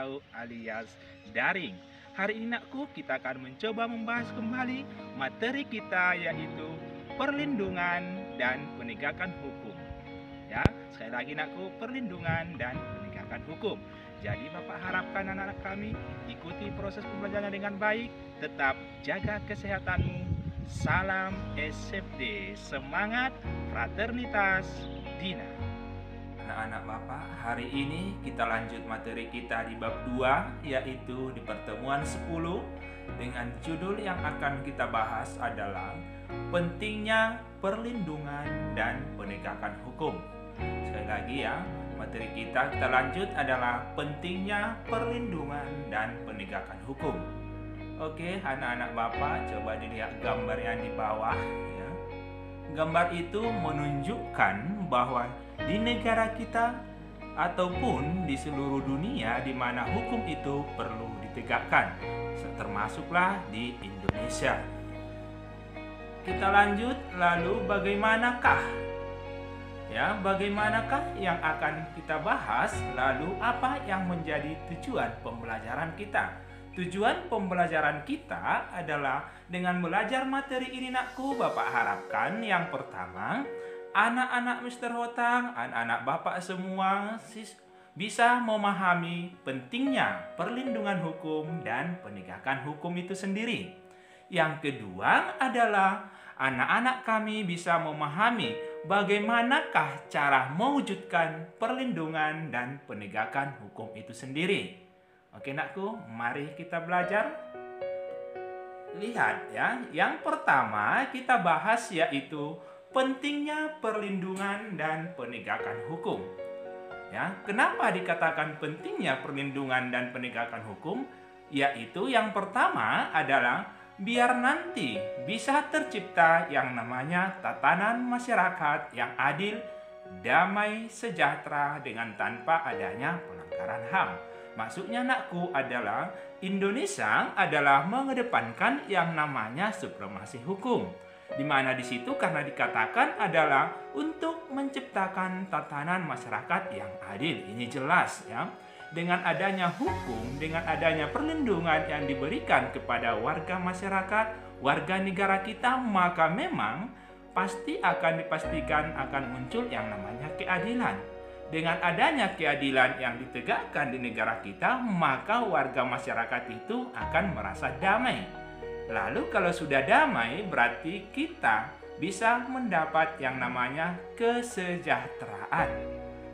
atau alias daring. Hari ini nakku kita akan mencoba membahas kembali materi kita yaitu perlindungan dan penegakan hukum. Ya, sekali lagi nakku, perlindungan dan penegakan hukum. Jadi Bapak harapkan anak-anak kami ikuti proses pembelajarannya dengan baik, tetap jaga kesehatanmu. Salam SFD, semangat fraternitas Dina. Anak-anak Bapak, hari ini kita lanjut materi kita di bab 2, yaitu di pertemuan 10, dengan judul yang akan kita bahas adalah pentingnya perlindungan dan penegakan hukum. Sekali lagi ya, materi kita lanjut adalah pentingnya perlindungan dan penegakan hukum. Oke, anak-anak Bapak, coba dilihat gambar yang di bawah ya. Gambar itu menunjukkan bahwa di negara kita ataupun di seluruh dunia di mana hukum itu perlu ditegakkan, termasuklah di Indonesia. Kita lanjut, lalu bagaimanakah yang akan kita bahas, lalu apa yang menjadi tujuan pembelajaran kita? Tujuan pembelajaran kita adalah dengan belajar materi ini nakku, Bapak harapkan yang pertama, anak-anak Mr. Hotang, anak-anak Bapak semua bisa memahami pentingnya perlindungan hukum dan penegakan hukum itu sendiri. Yang kedua adalah anak-anak kami bisa memahami bagaimanakah cara mewujudkan perlindungan dan penegakan hukum itu sendiri. Oke nakku, mari kita belajar. Lihat ya, yang pertama kita bahas yaitu pentingnya perlindungan dan penegakan hukum. Ya, kenapa dikatakan pentingnya perlindungan dan penegakan hukum? Yaitu yang pertama adalah biar nanti bisa tercipta yang namanya tatanan masyarakat yang adil, damai, sejahtera dengan tanpa adanya pelanggaran HAM. Maksudnya nakku adalah Indonesia adalah mengedepankan yang namanya supremasi hukum. Di mana di situ karena dikatakan adalah untuk menciptakan tatanan masyarakat yang adil. Ini jelas ya. Dengan adanya hukum, dengan adanya perlindungan yang diberikan kepada warga masyarakat, warga negara kita, maka memang pasti akan dipastikan akan muncul yang namanya keadilan. Dengan adanya keadilan yang ditegakkan di negara kita, maka warga masyarakat itu akan merasa damai. Lalu kalau sudah damai, berarti kita bisa mendapat yang namanya kesejahteraan.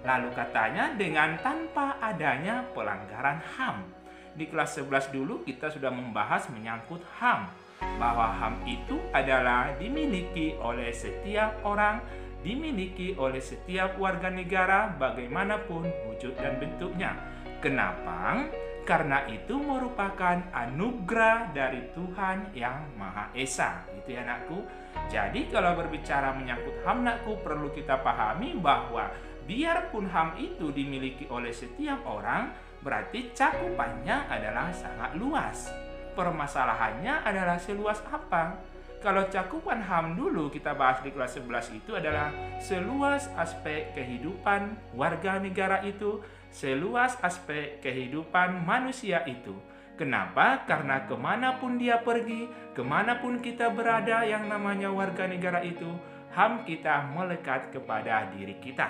Lalu katanya dengan tanpa adanya pelanggaran HAM. Di kelas 11 dulu kita sudah membahas menyangkut HAM. Bahwa HAM itu adalah dimiliki oleh setiap orang, dimiliki oleh setiap warga negara bagaimanapun wujud dan bentuknya. Kenapa? Karena itu merupakan anugerah dari Tuhan yang Maha Esa. Gitu ya nakku. Jadi kalau berbicara menyangkut HAM nakku, perlu kita pahami bahwa biarpun HAM itu dimiliki oleh setiap orang, berarti cakupannya adalah sangat luas. Permasalahannya adalah seluas apa? Kalau cakupan HAM dulu kita bahas di kelas 11 itu adalah seluas aspek kehidupan warga negara itu, seluas aspek kehidupan manusia itu. Kenapa? Karena kemanapun dia pergi, kemanapun kita berada yang namanya warga negara itu, HAM kita melekat kepada diri kita.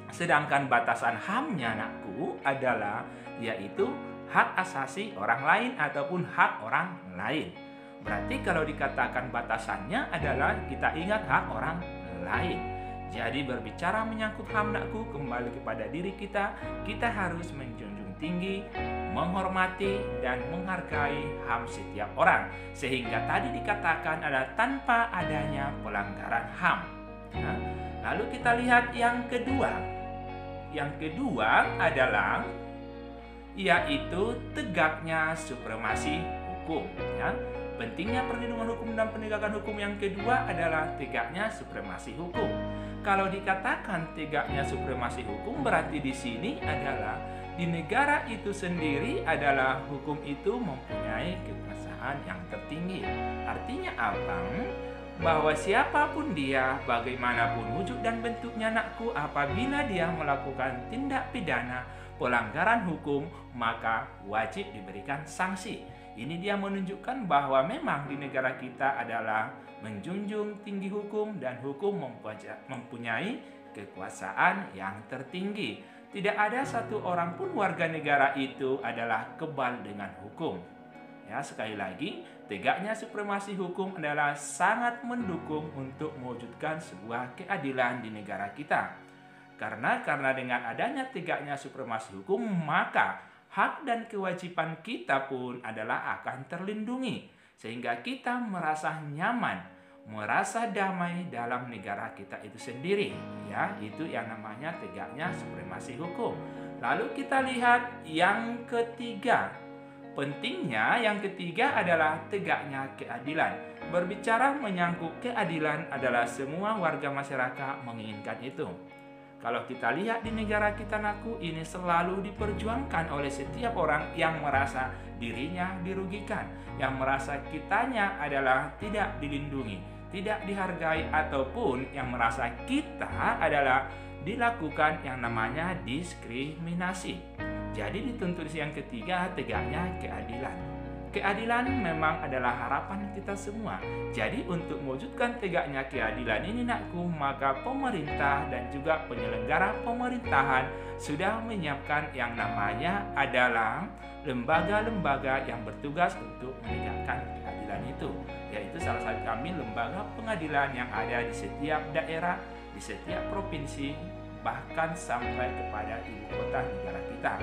Sedangkan batasan HAM-nya nakku adalah yaitu hak asasi orang lain ataupun hak orang lain. Berarti kalau dikatakan batasannya adalah kita ingat hak orang lain. Jadi berbicara menyangkut HAM nakku, kembali kepada diri kita, kita harus menjunjung tinggi, menghormati dan menghargai HAM setiap orang. Sehingga tadi dikatakan adalah tanpa adanya pelanggaran HAM. Ya. Lalu kita lihat yang kedua. Yang kedua adalah yaitu tegaknya supremasi hukum. Ya. Pentingnya perlindungan hukum dan penegakan hukum yang kedua adalah tegaknya supremasi hukum. Kalau dikatakan tegaknya supremasi hukum, berarti di sini adalah di negara itu sendiri adalah hukum itu mempunyai kekuasaan yang tertinggi. Artinya apa? Bahwa siapapun dia, bagaimanapun wujud dan bentuknya nakku, apabila dia melakukan tindak pidana, pelanggaran hukum, maka wajib diberikan sanksi. Ini dia menunjukkan bahwa memang di negara kita adalah menjunjung tinggi hukum dan hukum mempunyai kekuasaan yang tertinggi. Tidak ada satu orang pun warga negara itu adalah kebal dengan hukum. Ya, sekali lagi, tegaknya supremasi hukum adalah sangat mendukung untuk mewujudkan sebuah keadilan di negara kita. Karena dengan adanya tegaknya supremasi hukum, maka hak dan kewajiban kita pun adalah akan terlindungi. Sehingga kita merasa nyaman, merasa damai dalam negara kita itu sendiri. Ya, itu yang namanya tegaknya supremasi hukum. Lalu kita lihat yang ketiga. Pentingnya yang ketiga adalah tegaknya keadilan. Berbicara menyangkut keadilan adalah semua warga masyarakat menginginkan itu. Kalau kita lihat di negara kita, ini selalu diperjuangkan oleh setiap orang yang merasa dirinya dirugikan, yang merasa kitanya adalah tidak dilindungi, tidak dihargai, ataupun yang merasa kita adalah dilakukan yang namanya diskriminasi. Jadi dituntut yang ketiga, tegaknya keadilan. Keadilan memang adalah harapan kita semua. Jadi untuk mewujudkan tegaknya keadilan ini maka pemerintah dan juga penyelenggara pemerintahan sudah menyiapkan yang namanya adalah lembaga-lembaga yang bertugas untuk menegakkan keadilan itu. Yaitu salah satu kami lembaga pengadilan yang ada di setiap daerah, di setiap provinsi, bahkan sampai kepada ibu kota negara kita.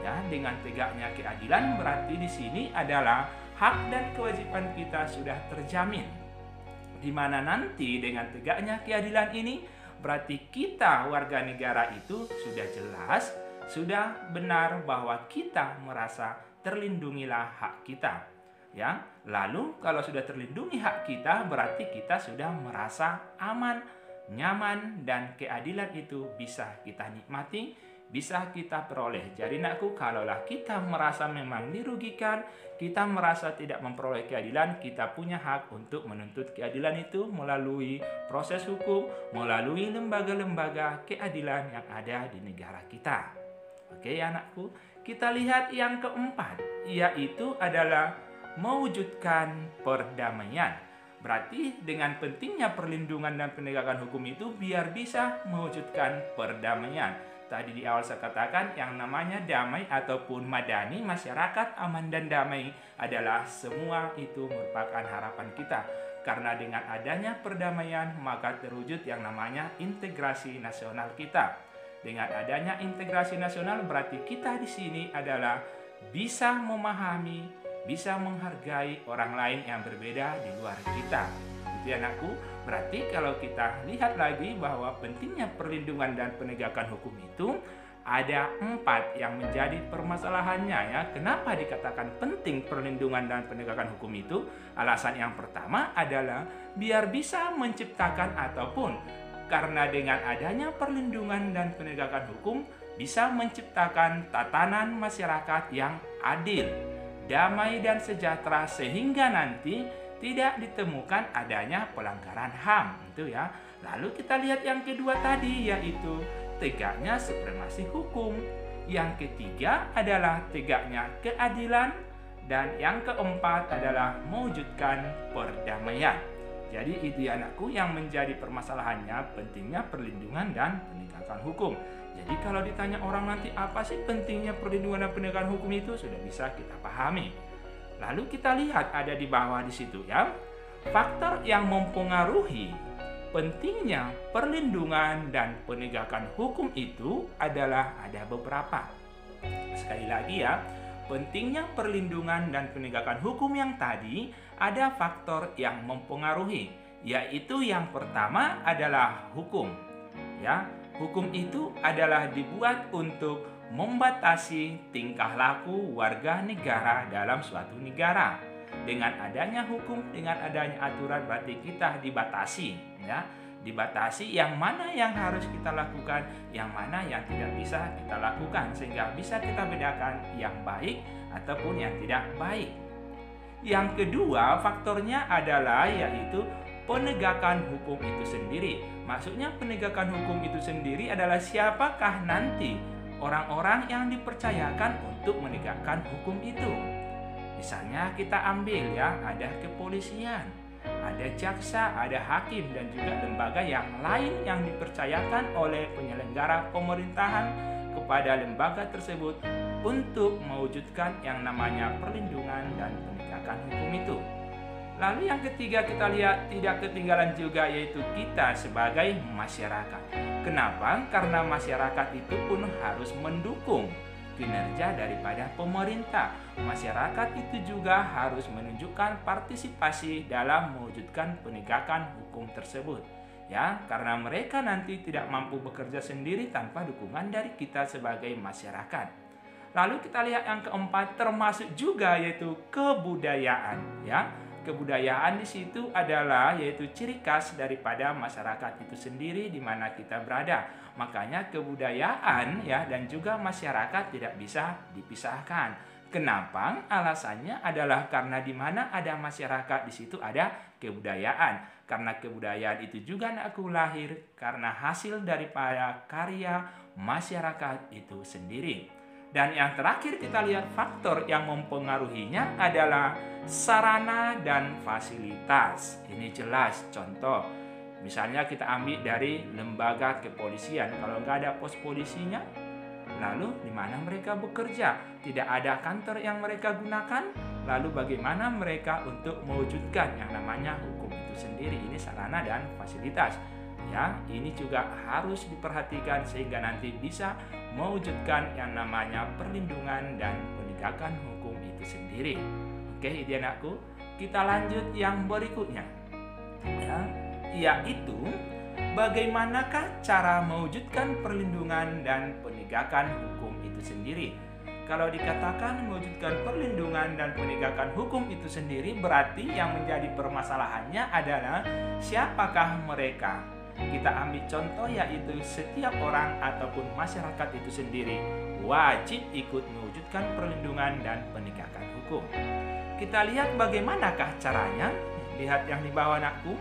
Ya, dengan tegaknya keadilan berarti di sini adalah hak dan kewajiban kita sudah terjamin. Di mana nanti dengan tegaknya keadilan ini berarti kita warga negara itu sudah jelas, sudah benar bahwa kita merasa terlindungilah hak kita. Ya, lalu kalau sudah terlindungi hak kita berarti kita sudah merasa aman, nyaman, dan keadilan itu bisa kita nikmati, bisa kita peroleh. Jadi kalaulah kita merasa memang dirugikan, kita merasa tidak memperoleh keadilan, kita punya hak untuk menuntut keadilan itu melalui proses hukum, melalui lembaga-lembaga keadilan yang ada di negara kita. Oke anakku, kita lihat yang keempat, yaitu adalah mewujudkan perdamaian. Berarti dengan pentingnya perlindungan dan penegakan hukum itu biar bisa mewujudkan perdamaian. Tadi di awal saya katakan yang namanya damai ataupun madani, masyarakat aman dan damai adalah semua itu merupakan harapan kita. Karena dengan adanya perdamaian maka terwujud yang namanya integrasi nasional kita. Dengan adanya integrasi nasional berarti kita di sini adalah bisa memahami, bisa menghargai orang lain yang berbeda di luar kita. Itu anakku, berarti kalau kita lihat lagi bahwa pentingnya perlindungan dan penegakan hukum itu ada 4 yang menjadi permasalahannya ya. Kenapa dikatakan penting perlindungan dan penegakan hukum itu? Alasan yang pertama adalah biar bisa menciptakan ataupun karena dengan adanya perlindungan dan penegakan hukum bisa menciptakan tatanan masyarakat yang adil, damai dan sejahtera sehingga nanti tidak ditemukan adanya pelanggaran HAM itu ya. Lalu kita lihat yang kedua tadi yaitu tegaknya supremasi hukum. Yang ketiga adalah tegaknya keadilan dan yang keempat adalah mewujudkan perdamaian. Jadi itu ya anakku yang menjadi permasalahannya pentingnya perlindungan dan penegakan hukum. Jadi kalau ditanya orang nanti apa sih pentingnya perlindungan dan penegakan hukum itu sudah bisa kita pahami. Lalu kita lihat ada di bawah di situ ya. Faktor yang mempengaruhi pentingnya perlindungan dan penegakan hukum itu adalah ada beberapa. Sekali lagi ya, pentingnya perlindungan dan penegakan hukum yang tadi ada faktor yang mempengaruhi, yaitu yang pertama adalah hukum. Ya, hukum itu adalah dibuat untuk membatasi tingkah laku warga negara dalam suatu negara. Dengan adanya hukum, dengan adanya aturan berarti kita dibatasi ya. Dibatasi yang mana yang harus kita lakukan, yang mana yang tidak bisa kita lakukan sehingga bisa kita bedakan yang baik ataupun yang tidak baik. Yang kedua faktornya adalah yaitu penegakan hukum itu sendiri. Maksudnya penegakan hukum itu sendiri adalah siapakah nanti orang-orang yang dipercayakan untuk menegakkan hukum itu. Misalnya kita ambil ya, ada kepolisian, ada jaksa, ada hakim, dan juga lembaga yang lain yang dipercayakan oleh penyelenggara pemerintahan kepada lembaga tersebut untuk mewujudkan yang namanya perlindungan dan penegakan hukum itu. Lalu yang ketiga kita lihat tidak ketinggalan juga, yaitu kita sebagai masyarakat. Kenapa? Karena masyarakat itu pun harus mendukung kinerja daripada pemerintah. Masyarakat itu juga harus menunjukkan partisipasi dalam mewujudkan penegakan hukum tersebut. Ya, karena mereka nanti tidak mampu bekerja sendiri tanpa dukungan dari kita sebagai masyarakat. Lalu kita lihat yang keempat, termasuk juga yaitu kebudayaan, ya. Kebudayaan di situ adalah yaitu ciri khas daripada masyarakat itu sendiri di mana kita berada. Makanya kebudayaan ya dan juga masyarakat tidak bisa dipisahkan. Kenapa? Alasannya adalah karena di mana ada masyarakat di situ ada kebudayaan. Karena kebudayaan itu juga aku lahir karena hasil daripada karya masyarakat itu sendiri. Dan yang terakhir kita lihat faktor yang mempengaruhinya adalah sarana dan fasilitas. Ini jelas contoh. Misalnya kita ambil dari lembaga kepolisian. Kalau nggak ada pos polisinya, lalu di mana mereka bekerja? Tidak ada kantor yang mereka gunakan. Lalu bagaimana mereka untuk mewujudkan yang namanya hukum itu sendiri? Ini sarana dan fasilitas. Ya, ini juga harus diperhatikan sehingga nanti bisa mewujudkan yang namanya perlindungan dan penegakan hukum itu sendiri. Oke, anak-anakku, kita lanjut yang berikutnya. Ya, yaitu bagaimanakah cara mewujudkan perlindungan dan penegakan hukum itu sendiri? Kalau dikatakan mewujudkan perlindungan dan penegakan hukum itu sendiri, berarti yang menjadi permasalahannya adalah siapakah mereka? Kita ambil contoh yaitu setiap orang ataupun masyarakat itu sendiri wajib ikut mewujudkan perlindungan dan penegakan hukum. Kita lihat bagaimanakah caranya. Lihat yang di bawah anakku.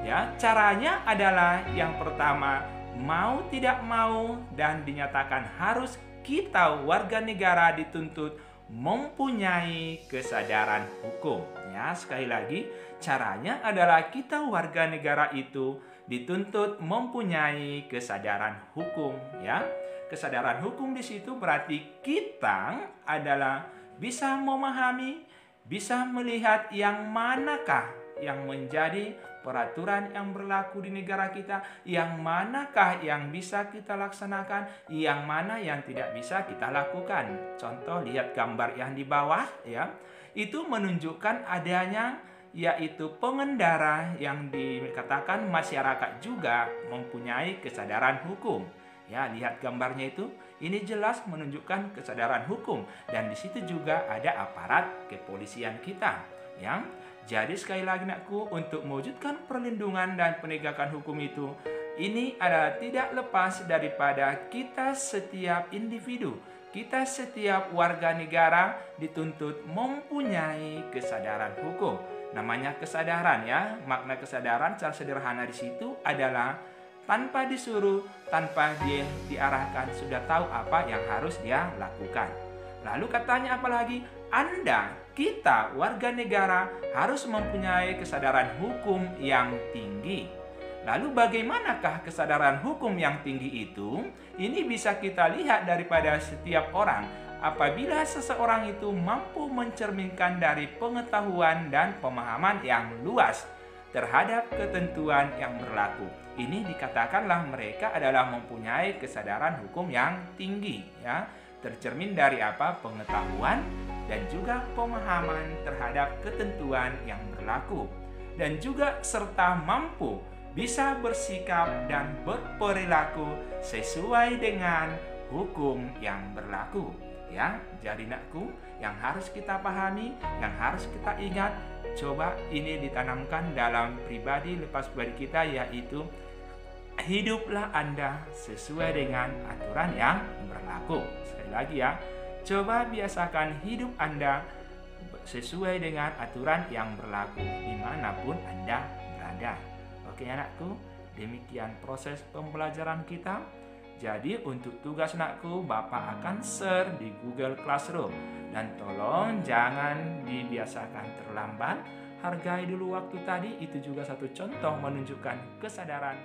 Ya, caranya adalah yang pertama, mau tidak mau dan dinyatakan harus kita warga negara dituntut mempunyai kesadaran hukum. Ya, sekali lagi, caranya adalah kita warga negara itu dituntut mempunyai kesadaran hukum, ya. Kesadaran hukum di situ berarti kita adalah bisa memahami, bisa melihat yang manakah yang menjadi peraturan yang berlaku di negara kita, yang manakah yang bisa kita laksanakan, yang mana yang tidak bisa kita lakukan. Contoh, lihat gambar yang di bawah, ya. Itu menunjukkan adanya yaitu pengendara yang dikatakan masyarakat juga mempunyai kesadaran hukum. Ya, lihat gambarnya itu. Ini jelas menunjukkan kesadaran hukum dan di situ juga ada aparat kepolisian kita, ya. Jadi sekali lagi anakku, untuk mewujudkan perlindungan dan penegakan hukum itu, ini adalah tidak lepas daripada kita setiap individu, kita setiap warga negara dituntut mempunyai kesadaran hukum. Namanya kesadaran, ya. Makna kesadaran secara sederhana di situ adalah tanpa disuruh, tanpa dia diarahkan, sudah tahu apa yang harus dia lakukan. Lalu katanya apalagi? Anda, kita warga negara harus mempunyai kesadaran hukum yang tinggi. Lalu bagaimanakah kesadaran hukum yang tinggi itu? Ini bisa kita lihat daripada setiap orang. Apabila seseorang itu mampu mencerminkan dari pengetahuan dan pemahaman yang luas terhadap ketentuan yang berlaku, ini dikatakanlah mereka adalah mempunyai kesadaran hukum yang tinggi, ya. Tercermin dari apa? Pengetahuan dan juga pemahaman terhadap ketentuan yang berlaku, dan juga serta mampu bisa bersikap dan berperilaku sesuai dengan hukum yang berlaku. Ya, jadi anakku, yang harus kita pahami, yang harus kita ingat, coba ini ditanamkan dalam pribadi lepas pribadi kita, yaitu hiduplah Anda sesuai dengan aturan yang berlaku. Sekali lagi ya, coba biasakan hidup Anda sesuai dengan aturan yang berlaku dimanapun Anda berada. Oke anakku, demikian proses pembelajaran kita. Jadi untuk tugas anakku, Bapak akan share di Google Classroom. Dan tolong jangan dibiasakan terlambat. Hargai dulu waktu tadi, itu juga satu contoh menunjukkan kesadaran